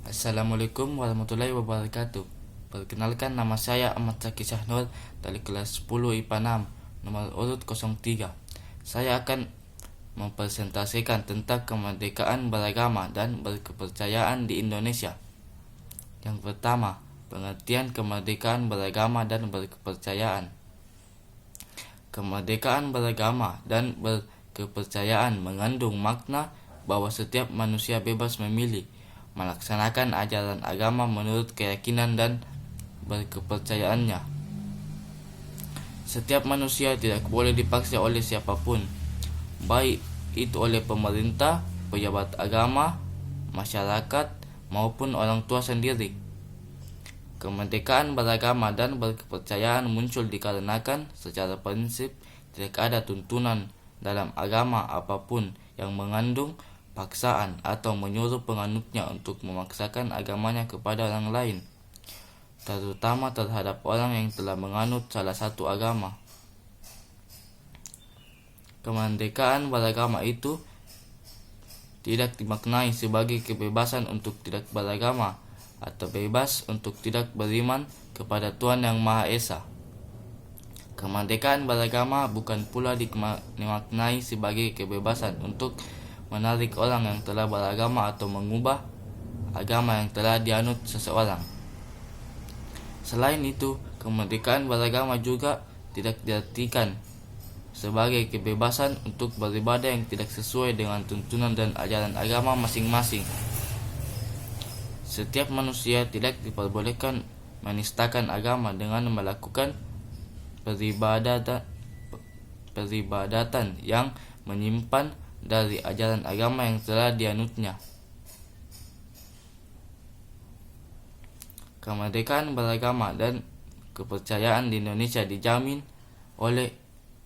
Assalamualaikum warahmatullahi wabarakatuh. Perkenalkan, nama saya Ahmad Zaki Syahnur dari kelas 10 IPA 6, nomor urut 03. Saya akan mempresentasikan tentang kemerdekaan beragama dan berkepercayaan di Indonesia. Yang pertama, pengertian kemerdekaan beragama dan berkepercayaan. Kemerdekaan beragama dan berkepercayaan mengandung makna bahwa setiap manusia bebas memilih, melaksanakan ajaran agama menurut keyakinan dan berkepercayaannya. Setiap manusia tidak boleh dipaksa oleh siapapun, baik itu oleh pemerintah, pejabat agama, masyarakat, maupun orang tua sendiri. Kemerdekaan beragama dan berkepercayaan muncul dikarenakan secara prinsip tidak ada tuntunan dalam agama apapun yang mengandung paksaan atau menyuruh penganutnya untuk memaksakan agamanya kepada orang lain, terutama terhadap orang yang telah menganut salah satu agama. Kemerdekaan beragama itu tidak dimaknai sebagai kebebasan untuk tidak beragama atau bebas untuk tidak beriman kepada Tuhan Yang Maha Esa. Kemerdekaan beragama bukan pula dimaknai sebagai kebebasan untuk menarik orang yang telah beragama atau mengubah agama yang telah dianut seseorang. Selain itu, kemerdekaan beragama juga tidak diartikan sebagai kebebasan untuk beribadah yang tidak sesuai dengan tuntunan dan ajaran agama masing-masing. Setiap manusia tidak diperbolehkan menistakan agama dengan melakukan peribadatan yang menyimpan dari ajaran agama yang telah dianutnya. Kemerdekaan beragama dan kepercayaan di Indonesia dijamin oleh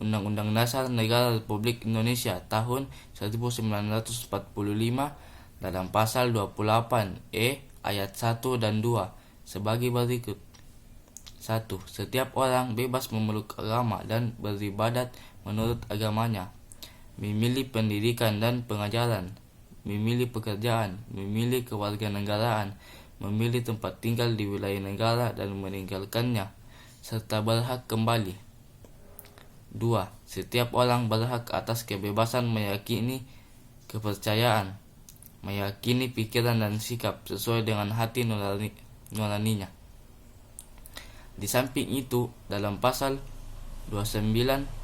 Undang-Undang Dasar Negara Republik Indonesia tahun 1945 dalam pasal 28E ayat 1 dan 2 sebagai berikut. 1. Setiap orang bebas memeluk agama dan beribadat menurut agamanya, memilih pendidikan dan pengajaran, memilih pekerjaan, memilih kewarganegaraan, memilih tempat tinggal di wilayah negara dan meninggalkannya, serta berhak kembali. 2. Setiap orang berhak atas kebebasan meyakini kepercayaan, meyakini pikiran dan sikap sesuai dengan hati nuraninya. Di samping itu, dalam pasal 29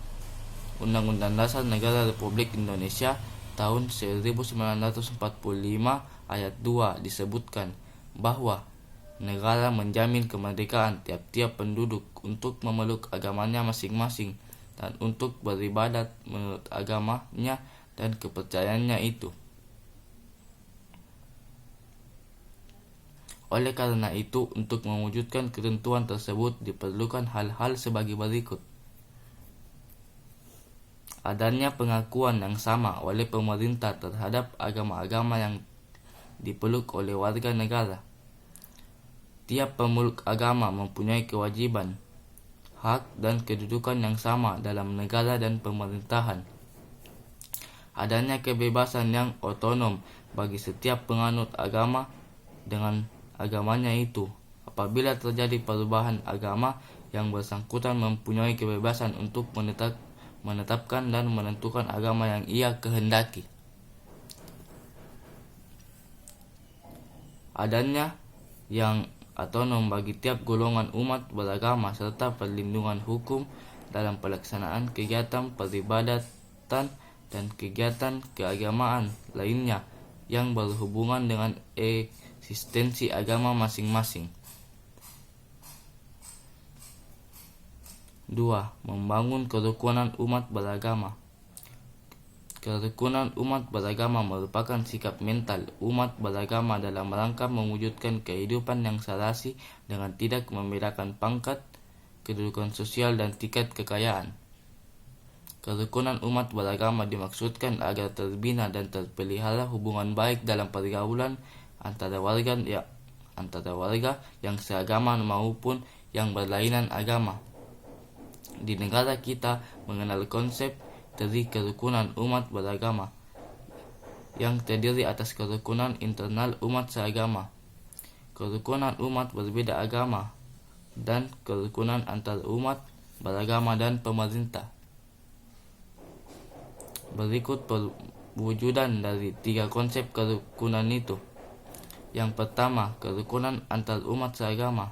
Undang-Undang Dasar Negara Republik Indonesia tahun 1945 ayat 2 disebutkan bahwa negara menjamin kemerdekaan tiap-tiap penduduk untuk memeluk agamanya masing-masing dan untuk beribadat menurut agamanya dan kepercayaannya itu. Oleh karena itu, untuk mewujudkan ketentuan tersebut diperlukan hal-hal sebagai berikut. Adanya pengakuan yang sama oleh pemerintah terhadap agama-agama yang dipeluk oleh warga negara. Tiap pemeluk agama mempunyai kewajiban, hak, dan kedudukan yang sama dalam negara dan pemerintahan. Adanya kebebasan yang otonom bagi setiap penganut agama dengan agamanya itu. Apabila terjadi perubahan agama, yang bersangkutan mempunyai kebebasan untuk menetapkan dan menentukan agama yang ia kehendaki. Adanya yang otonom bagi tiap golongan umat beragama serta perlindungan hukum dalam pelaksanaan kegiatan peribadatan dan kegiatan keagamaan lainnya yang berhubungan dengan eksistensi agama masing-masing. 2. Membangun kerukunan umat beragama. Kerukunan umat beragama merupakan sikap mental umat beragama dalam rangka mewujudkan kehidupan yang serasi dengan tidak membedakan pangkat, kedudukan sosial, dan tingkat kekayaan. Kerukunan umat beragama dimaksudkan agar terbina dan terpelihara hubungan baik dalam pergaulan antara warga yang seagama maupun yang berlainan agama. Di negara kita mengenal konsep dari kerukunan umat beragama yang terdiri atas kerukunan internal umat seagama kerukunan umat berbeda agama, dan kerukunan antar umat beragama dan pemerintah. Berikut perwujudan dari 3 konsep kerukunan itu. Yang pertama, kerukunan antar umat seagama.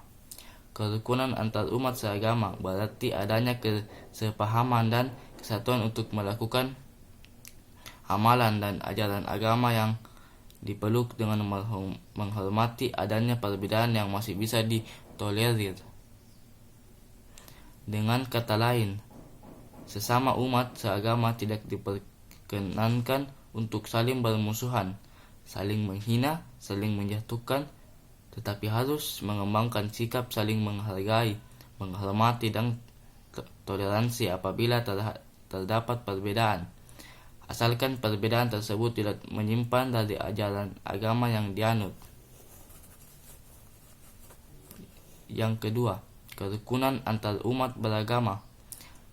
Kerukunan antar umat seagama berarti adanya kesepahaman dan kesatuan untuk melakukan amalan dan ajaran agama yang dipeluk dengan menghormati adanya perbedaan yang masih bisa ditolerir. Dengan kata lain, sesama umat seagama tidak diperkenankan untuk saling bermusuhan, saling menghina, saling menjatuhkan, tetapi harus mengembangkan sikap saling menghargai, menghormati, dan toleransi apabila terdapat perbedaan, asalkan perbedaan tersebut tidak menyimpan dari ajaran agama yang dianut. Yang kedua, kerukunan antar umat beragama.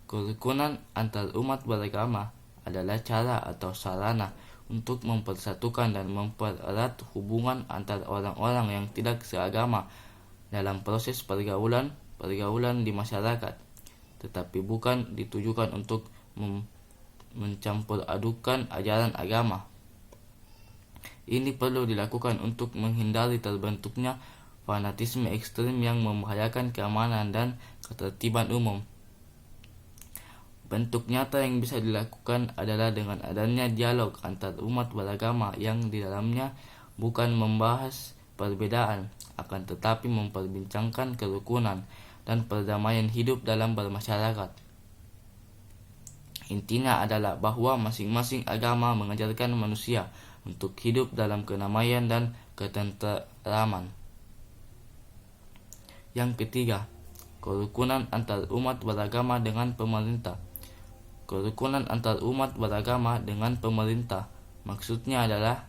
Kerukunan antar umat beragama adalah cara atau sarana untuk mempersatukan dan mempererat hubungan antar orang-orang yang tidak seagama dalam proses pergaulan di masyarakat, tetapi bukan ditujukan untuk mencampur adukan ajaran agama. Ini perlu dilakukan untuk menghindari terbentuknya fanatisme ekstrem yang membahayakan keamanan dan ketertiban umum. Bentuk nyata yang bisa dilakukan adalah dengan adanya dialog antar umat beragama yang di dalamnya bukan membahas perbedaan, akan tetapi memperbincangkan kerukunan dan perdamaian hidup dalam bermasyarakat. Intinya adalah bahwa masing-masing agama mengajarkan manusia untuk hidup dalam kedamaian dan ketenteraman. Yang ketiga, kerukunan antar umat beragama dengan pemerintah. Kerukunan antar umat beragama dengan pemerintah maksudnya adalah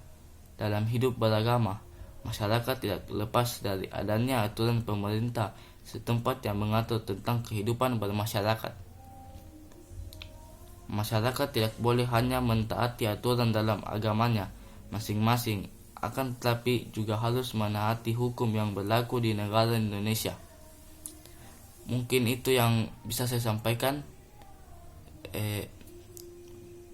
dalam hidup beragama, masyarakat tidak lepas dari adanya aturan pemerintah setempat yang mengatur tentang kehidupan bermasyarakat. Masyarakat tidak boleh hanya mentaati aturan dalam agamanya masing-masing, akan tetapi juga harus menaati hukum yang berlaku di negara Indonesia. Mungkin itu yang bisa saya sampaikan.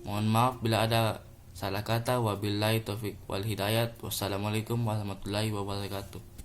Mohon maaf bila ada salah kata. Wabillahi taufik wal hidayat. Wassalamualaikum warahmatullahi wabarakatuh.